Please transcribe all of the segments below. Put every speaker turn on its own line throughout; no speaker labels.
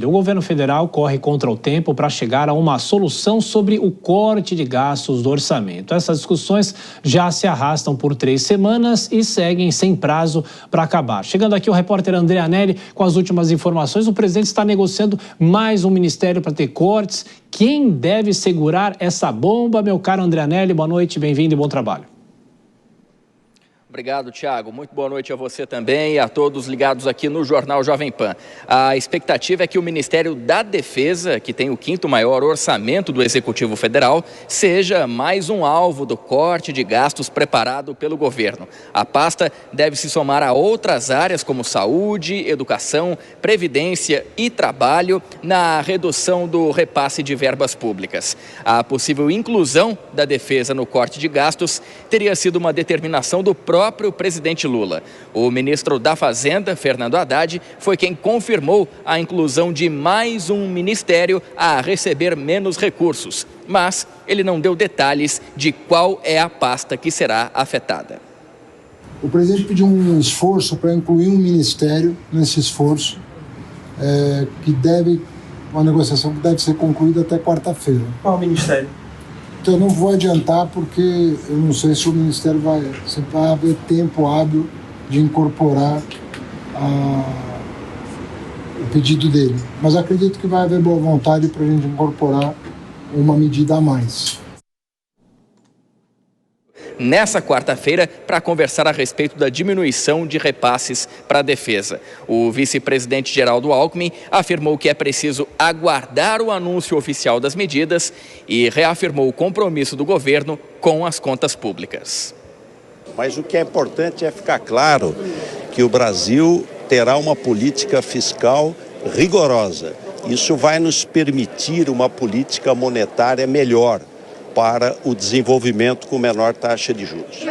O governo federal corre contra o tempo para chegar a uma solução sobre o corte de gastos do orçamento. Essas discussões já se arrastam por 3 semanas e seguem sem prazo para acabar. Chegando aqui o repórter André Anelli com as últimas informações. O presidente está negociando mais um ministério para ter cortes. Quem deve segurar essa bomba? Meu caro André Anelli, boa noite, bem-vindo e bom trabalho.
Obrigado, Thiago. Muito boa noite a você também e a todos ligados aqui no Jornal Jovem Pan. A expectativa é que o Ministério da Defesa, que tem o 5º maior orçamento do Executivo Federal, seja mais um alvo do corte de gastos preparado pelo governo. A pasta deve se somar a outras áreas como saúde, educação, previdência e trabalho na redução do repasse de verbas públicas. A possível inclusão da defesa no corte de gastos teria sido uma determinação do próprio presidente Lula. O ministro da Fazenda, Fernando Haddad, foi quem confirmou a inclusão de mais um ministério a receber menos recursos, mas ele não deu detalhes de qual é a pasta que será afetada.
O presidente pediu um esforço para incluir um ministério nesse esforço, uma negociação que deve ser concluída até quarta-feira.
Qual ministério?
Então eu não vou adiantar porque eu não sei se o Ministério vai haver tempo hábil de incorporar o pedido dele. Mas acredito que vai haver boa vontade para a gente incorporar uma medida a mais.
Nessa quarta-feira, para conversar a respeito da diminuição de repasses para a defesa. O vice-presidente Geraldo Alckmin afirmou que é preciso aguardar o anúncio oficial das medidas e reafirmou o compromisso do governo com as contas públicas.
Mas o que é importante é ficar claro que o Brasil terá uma política fiscal rigorosa. Isso vai nos permitir uma política monetária melhor para o desenvolvimento com menor taxa de juros.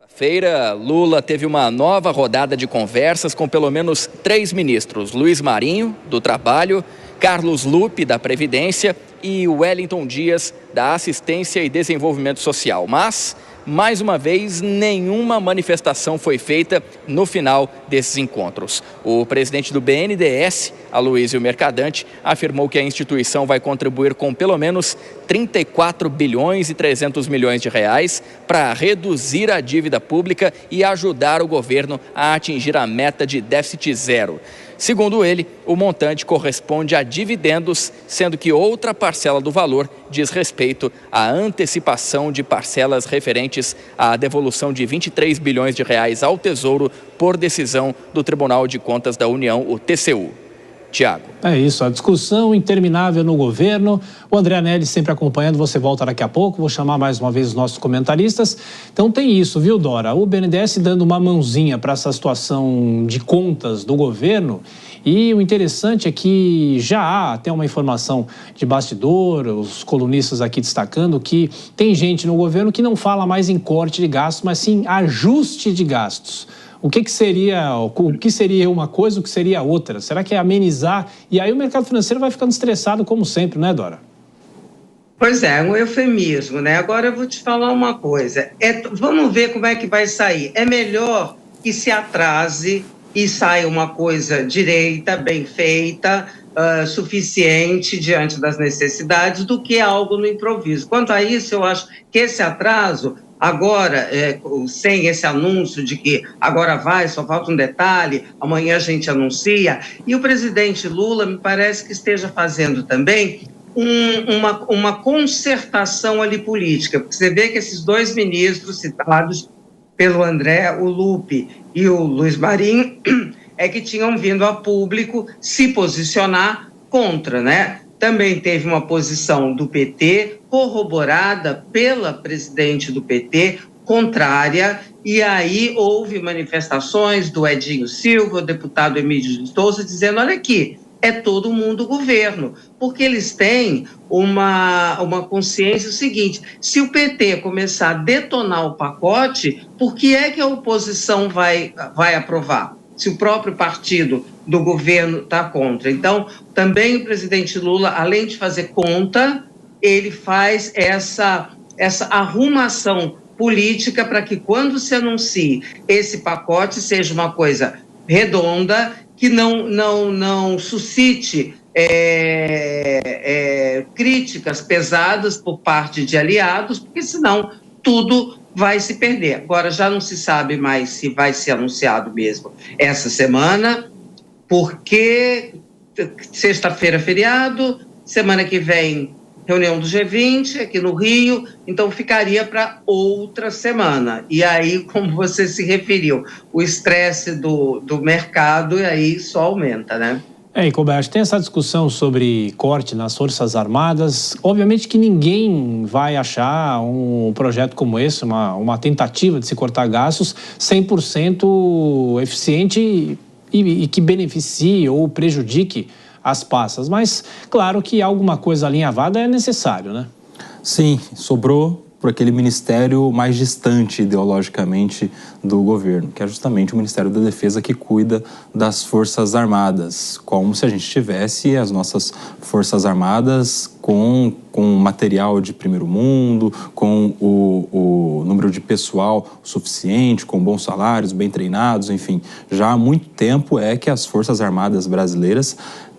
Feira, Lula teve uma nova rodada de conversas com pelo menos 3 ministros, Luiz Marinho, do Trabalho, Carlos Lupe, da Previdência e Wellington Dias, da Assistência e Desenvolvimento Social. Mas, mais uma vez, nenhuma manifestação foi feita no final desses encontros. O presidente do BNDES, Aloysio Mercadante, afirmou que a instituição vai contribuir com pelo menos 34 bilhões e 300 milhões de reais para reduzir a dívida pública e ajudar o governo a atingir a meta de déficit zero. Segundo ele, o montante corresponde a dividendos, sendo que outra parcela do valor diz respeito à antecipação de parcelas referentes à devolução de 23 bilhões de reais ao Tesouro por decisão do Tribunal de Contas da União, o TCU. Tiago.
É isso, a discussão interminável no governo. O André Anelli sempre acompanhando, você volta daqui a pouco. Vou chamar mais uma vez os nossos comentaristas. Então tem isso, viu, Dora? O BNDES dando uma mãozinha para essa situação de contas do governo. E o interessante é que já há até uma informação de bastidor, os colunistas aqui destacando que tem gente no governo que não fala mais em corte de gastos, mas sim ajuste de gastos. O que seria uma coisa, o que seria outra? Será que é amenizar? E aí o mercado financeiro vai ficando estressado como sempre, né, Dora?
Pois é, um eufemismo, né? Agora eu vou te falar uma coisa. Vamos ver como é que vai sair. É melhor que se atrase e saia uma coisa direita, bem feita, suficiente diante das necessidades, do que algo no improviso. Quanto a isso, eu acho que esse atraso... Agora, sem esse anúncio de que agora vai, só falta um detalhe, amanhã a gente anuncia, e o presidente Lula me parece que esteja fazendo também uma concertação ali política, porque você vê que esses 2 ministros citados pelo André, o Lupe e o Luiz Marinho, é que tinham vindo a público se posicionar contra, né? Também teve uma posição do PT, corroborada pela presidente do PT, contrária, e aí houve manifestações do Edinho Silva, o deputado Emílio de Souza, dizendo, olha aqui, é todo mundo governo, porque eles têm uma consciência seguinte, se o PT começar a detonar o pacote, por que é que a oposição vai aprovar? Se o próprio partido do governo está contra. Então, também o presidente Lula, além de fazer conta, ele faz essa arrumação política para que quando se anuncie esse pacote seja uma coisa redonda, que não suscite críticas pesadas por parte de aliados, porque senão tudo vai se perder. Agora já não se sabe mais se vai ser anunciado mesmo essa semana, porque sexta-feira é feriado, semana que vem reunião do G20 aqui no Rio, então ficaria para outra semana. E aí, como você se referiu, o estresse do mercado, e aí só aumenta, né?
E Colbert, tem essa discussão sobre corte nas Forças Armadas. Obviamente que ninguém vai achar um projeto como esse, uma tentativa de se cortar gastos, 100% eficiente e que beneficie ou prejudique as passas. Mas, claro que alguma coisa alinhavada é necessário, né?
Sim, sobrou por aquele ministério mais distante ideologicamente do governo, que é justamente o Ministério da Defesa, que cuida das Forças Armadas, como se a gente tivesse as nossas Forças Armadas com material de primeiro mundo, com o número de pessoal suficiente, com bons salários, bem treinados, enfim. Já há muito tempo é que as Forças Armadas brasileiras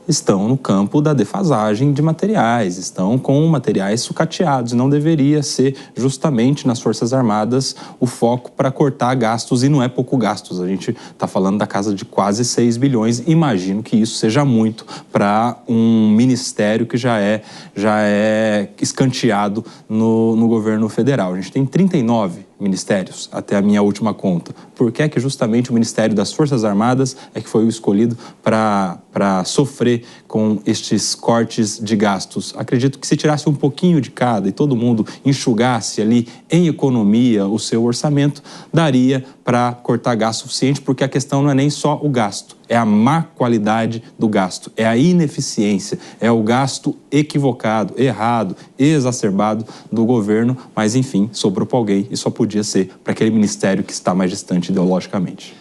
estão no campo da defasagem de materiais, estão com materiais sucateados. Não deveria ser justamente nas Forças Armadas o foco para cortar gastos, e não é pouco gastos. A gente está falando da casa de quase 6 bilhões. Imagino que isso seja muito para um ministério que já é escanteado no governo federal. A gente tem 39 ministérios, até a minha última conta. Por que é que justamente o Ministério das Forças Armadas é que foi o escolhido para sofrer com estes cortes de gastos? Acredito que se tirasse um pouquinho de cada e todo mundo enxugasse ali em economia o seu orçamento, daria para cortar gasto suficiente, porque a questão não é nem só o gasto, é a má qualidade do gasto, é a ineficiência, é o gasto equivocado, errado, exacerbado do governo, mas enfim, sobrou para alguém e só podia ser para aquele ministério que está mais distante ideologicamente.